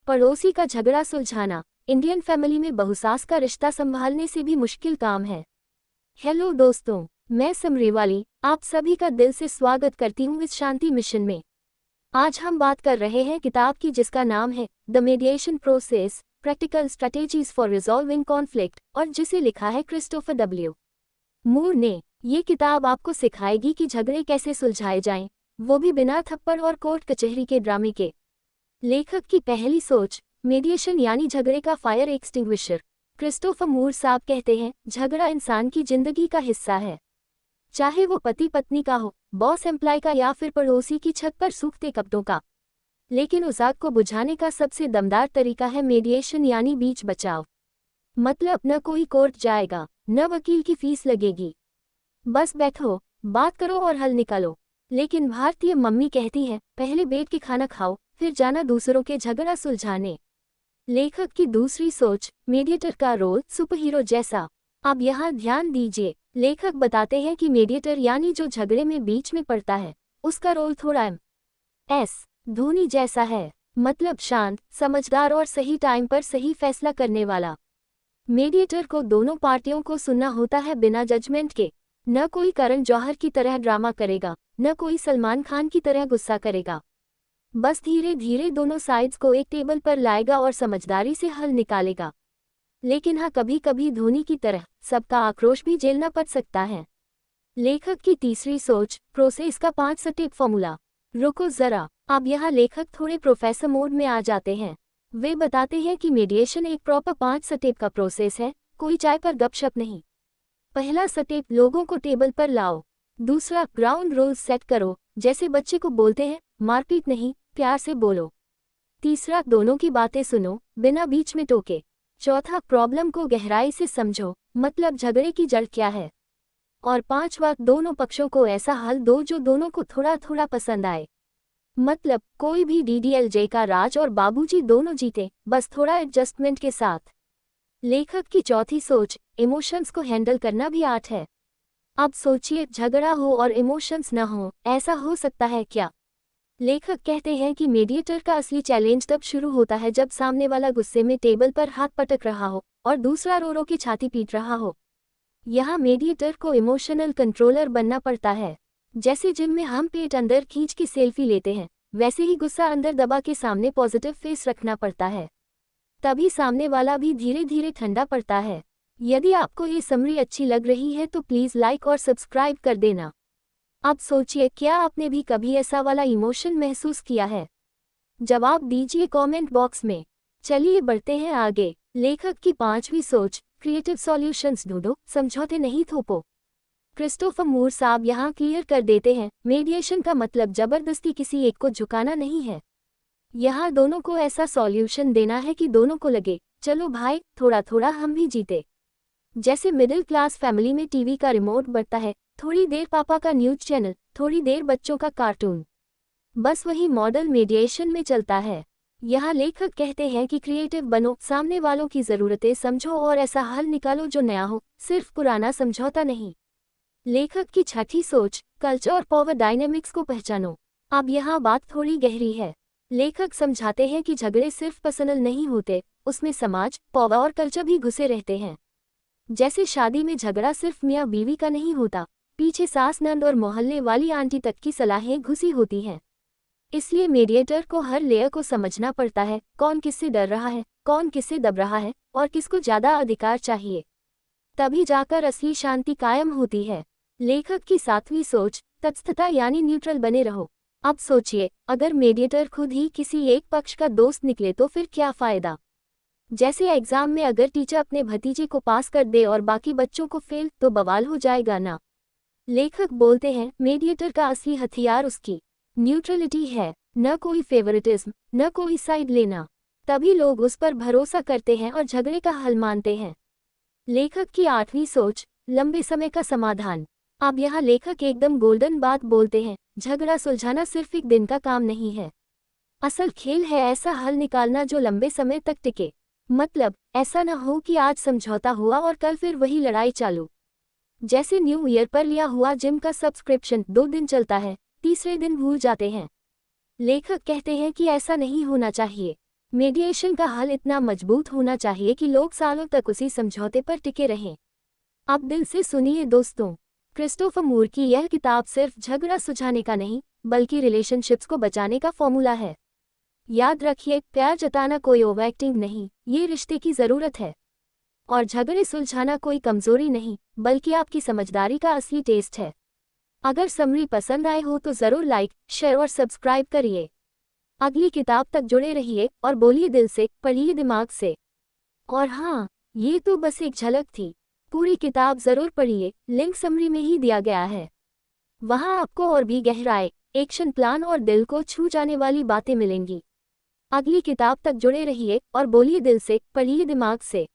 पड़ोसी का झगड़ा सुलझाना इंडियन फैमिली में बहुसास का रिश्ता संभालने से भी मुश्किल काम है। हेलो दोस्तों, मैं समरेवाली आप सभी का दिल से स्वागत करती हूँ इस शांति मिशन में। आज हम बात कर रहे हैं किताब की जिसका नाम है the mediation process, practical strategies for resolving conflict, और जिसे लिखा है क्रिस्टोफर डब्ल्यू मूर ने। ये किताब आपको सिखाएगी कि झगड़े कैसे सुलझाए जाएं, वो भी बिना थप्पड़ और कोर्ट कचहरी के ड्रामे के। लेखक की पहली सोच, मीडिएशन यानी झगड़े का फायर एक्सटिंग्विशर। क्रिस्टोफर मूर साहब कहते हैं, झगड़ा इंसान की जिंदगी का हिस्सा है। चाहे वो पति पत्नी का हो, बॉस एम्प्लॉय का, या फिर पड़ोसी की छत पर सूखते कपड़ों का। लेकिन उस आग को बुझाने का सबसे दमदार तरीका है मीडिएशन यानी बीच बचाव। मतलब न कोई कोर्ट जाएगा, न वकील की फीस लगेगी। बस बैठो, बात करो और हल निकालो। लेकिन भारतीय मम्मी कहती है, पहले बैठ के खाना खाओ, फिर जाना दूसरों के झगड़ा सुलझाने। लेखक की दूसरी सोच, मीडिएटर का रोल सुपरहीरो जैसा। अब यहाँ ध्यान दीजिए, लेखक बताते हैं कि मीडिएटर यानी जो झगड़े में बीच में पड़ता है, उसका रोल थोड़ा एस धोनी जैसा है। मतलब शांत, समझदार और सही टाइम पर सही फैसला करने वाला। मीडिएटर को दोनों पार्टियों को सुनना होता है बिना जजमेंट के। न कोई करण जौहर की तरह ड्रामा करेगा, न कोई सलमान खान की तरह गुस्सा करेगा। बस धीरे धीरे दोनों साइड्स को एक टेबल पर लाएगा और समझदारी से हल निकालेगा। लेकिन हाँ, कभी कभी धोनी की तरह सबका आक्रोश भी झेलना पड़ सकता है। लेखक की तीसरी सोच, प्रोसेस का 5 स्टेप फॉर्मूला। रुको जरा, अब यहाँ लेखक थोड़े प्रोफेसर मोड में आ जाते हैं। वे बताते हैं कि मीडिएशन एक प्रॉपर 5 स्टेप का प्रोसेस है, कोई चाय पर गपशप नहीं। पहला स्टेप, लोगों को टेबल पर लाओ। दूसरा, ग्राउंड रूल्स सेट करो, जैसे बच्चे को बोलते हैं, मारपीट नहीं, प्यार से बोलो। तीसरा, दोनों की बातें सुनो, बिना बीच में टोके। चौथा, प्रॉब्लम को गहराई से समझो, मतलब झगड़े की जड़ क्या है। और पांचवा, दोनों पक्षों को ऐसा हल दो जो दोनों को थोड़ा थोड़ा पसंद आए। मतलब कोई भी डीडीएलजे का राज और बाबूजी दोनों जीते, बस थोड़ा एडजस्टमेंट के साथ। लेखक की चौथी सोच, इमोशंस को हैंडल करना भी आर्ट है। अब सोचिए, झगड़ा हो और इमोशंस न हो, ऐसा हो सकता है क्या? लेखक कहते हैं कि मीडिएटर का असली चैलेंज तब शुरू होता है जब सामने वाला गुस्से में टेबल पर हाथ पटक रहा हो और दूसरा रो रो के छाती पीट रहा हो। यहाँ मीडिएटर को इमोशनल कंट्रोलर बनना पड़ता है। जैसे जिम में हम पेट अंदर खींच के सेल्फी लेते हैं, वैसे ही गुस्सा अंदर दबा के सामने पॉजिटिव फेस रखना पड़ता है। तभी सामने वाला भी धीरे धीरे ठंडा पड़ता है। यदि आपको ये समरी अच्छी लग रही है तो प्लीज़ लाइक और सब्सक्राइब कर देना। अब सोचिए, क्या आपने भी कभी ऐसा वाला इमोशन महसूस किया है? जवाब दीजिए कमेंट बॉक्स में। चलिए बढ़ते हैं आगे। लेखक की पांचवी सोच, क्रिएटिव सॉल्यूशंस ढूंढो, समझौते नहीं थोपो। क्रिस्टोफर मूर साहब यहाँ क्लियर कर देते हैं, मीडिएशन का मतलब जबरदस्ती किसी एक को झुकाना नहीं है। यहाँ दोनों को ऐसा सॉल्यूशन देना है कि दोनों को लगे, चलो भाई, थोड़ा थोड़ा हम भी जीते। जैसे मिडिल क्लास फैमिली में टीवी का रिमोट बढ़ता है, थोड़ी देर पापा का न्यूज चैनल, थोड़ी देर बच्चों का कार्टून। बस वही मॉडल मीडिएशन में चलता है। यहाँ लेखक कहते हैं कि क्रिएटिव बनो, सामने वालों की ज़रूरतें समझो और ऐसा हल निकालो जो नया हो, सिर्फ पुराना समझौता नहीं। लेखक की छठी सोच, कल्चर और पावर डायनेमिक्स को पहचानो। अब यहाँ बात थोड़ी गहरी है। लेखक समझाते हैं कि झगड़े सिर्फ पर्सनल नहीं होते, उसमें समाज, पावर और कल्चर भी घुसे रहते हैं। जैसे शादी में झगड़ा सिर्फ मियाँ बीवी का नहीं होता, पीछे सास, नंद और मोहल्ले वाली आंटी तक की सलाहें घुसी होती हैं। इसलिए मीडिएटर को हर लेयर को समझना पड़ता है, कौन किससे डर रहा है, कौन किससे दब रहा है, और किसको ज़्यादा अधिकार चाहिए। तभी जाकर असली शांति कायम होती है। लेखक की सातवीं सोच, तटस्थता यानी न्यूट्रल बने रहो। अब सोचिए, अगर मीडिएटर खुद ही किसी एक पक्ष का दोस्त निकले तो फिर क्या फ़ायदा? जैसे एग्जाम में अगर टीचर अपने भतीजे को पास कर दे और बाकी बच्चों को फेल, तो बवाल हो जाएगा ना। लेखक बोलते हैं, मीडिएटर का असली हथियार उसकी न्यूट्रलिटी है, न कोई फेवरेटिज्म, न कोई साइड लेना। तभी लोग उस पर भरोसा करते हैं और झगड़े का हल मानते हैं। लेखक की आठवीं सोच, लंबे समय का समाधान। अब यहाँ लेखक एकदम गोल्डन बात बोलते हैं, झगड़ा सुलझाना सिर्फ एक दिन का काम नहीं है। असल खेल है ऐसा हल निकालना जो लंबे समय तक टिके। मतलब ऐसा न हो कि आज समझौता हुआ और कल फिर वही लड़ाई चालू। जैसे न्यू ईयर पर लिया हुआ जिम का सब्सक्रिप्शन 2 दिन चलता है, तीसरे दिन भूल जाते हैं। लेखक कहते हैं कि ऐसा नहीं होना चाहिए। मीडिएशन का हल इतना मजबूत होना चाहिए कि लोग सालों तक उसी समझौते पर टिके रहें। अब दिल से सुनिए दोस्तों, क्रिस्टोफर मूर की यह किताब सिर्फ झगड़ा सुलझाने का नहीं, बल्कि रिलेशनशिप्स को बचाने का फॉर्मूला है। याद रखिए, प्यार जताना कोई ओवरएक्टिंग नहीं, ये रिश्ते की ज़रूरत है। और झगड़े सुलझाना कोई कमज़ोरी नहीं, बल्कि आपकी समझदारी का असली टेस्ट है। अगर समरी पसंद आए हो तो ज़रूर लाइक, शेयर और सब्सक्राइब करिए। अगली किताब तक जुड़े रहिए और बोलिए दिल से, पढ़िए दिमाग से। और हाँ, ये तो बस एक झलक थी। पूरी किताब ज़रूर पढ़िए, लिंक समरी में ही दिया गया है। वहाँ आपको और भी गहराई, एक्शन प्लान और दिल को छू जाने वाली बातें मिलेंगी। अगली किताब तक जुड़े रहिए और बोलिए दिल से, पढ़िए दिमाग से।